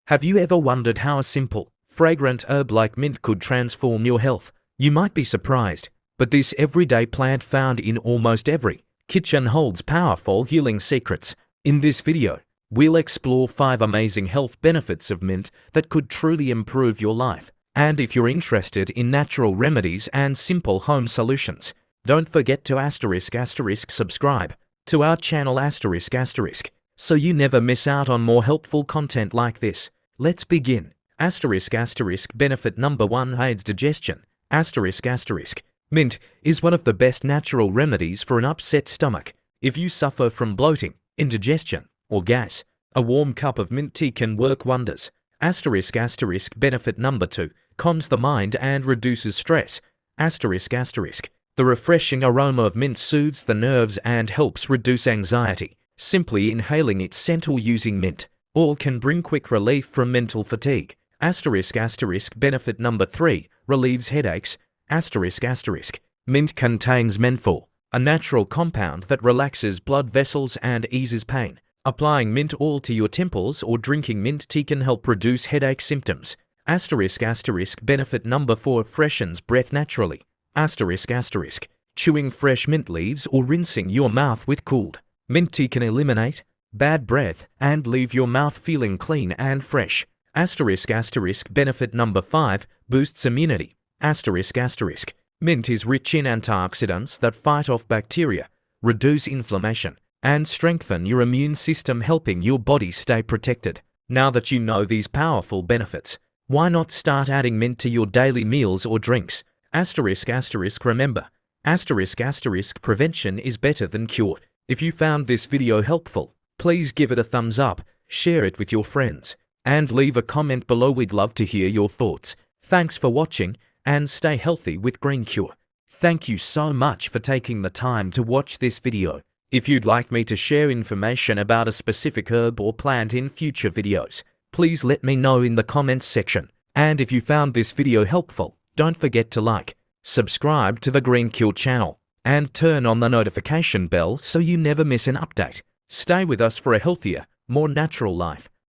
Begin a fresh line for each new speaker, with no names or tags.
Have you ever wondered how a simple, fragrant herb like mint could transform your health? You might be surprised, but this everyday plant found in almost every kitchen holds powerful healing secrets. In this video, we'll explore 5 amazing health benefits of mint that could truly improve your life. And if you're interested in natural remedies and simple home solutions, don't forget to subscribe to our channel so you never miss out on more helpful content like this. Let's begin. Benefit number 1: aids digestion. Mint is one of the best natural remedies for an upset stomach. If you suffer from bloating, indigestion, or gas, a warm cup of mint tea can work wonders. Benefit number 2: calms the mind and reduces stress. The refreshing aroma of mint soothes the nerves and helps reduce anxiety. Simply inhaling its scent or using mint oil can bring quick relief from mental fatigue. Benefit number 3: relieves headaches. Mint contains menthol, a natural compound that relaxes blood vessels and eases pain. Applying mint oil to your temples or drinking mint tea can help reduce headache symptoms. Benefit number 4: freshens breath naturally. Chewing fresh mint leaves or rinsing your mouth with cooled mint tea can eliminate bad breath and leave your mouth feeling clean and fresh. Benefit number 5: boosts immunity. Mint is rich in antioxidants that fight off bacteria, reduce inflammation, and strengthen your immune system, helping your body stay protected. Now that you know these powerful benefits, why not start adding mint to your daily meals or drinks? Remember, prevention is better than cure. If you found this video helpful, please give it a thumbs up, share it with your friends, and leave a comment below. We'd love to hear your thoughts. Thanks for watching, and stay healthy with Green Cure. Thank you so much for taking the time to watch this video. If you'd like me to share information about a specific herb or plant in future videos, please let me know in the comments section. And if you found this video helpful, don't forget to like, subscribe to the Green Cure channel, and turn on the notification bell so you never miss an update. Stay with us for a healthier, more natural life.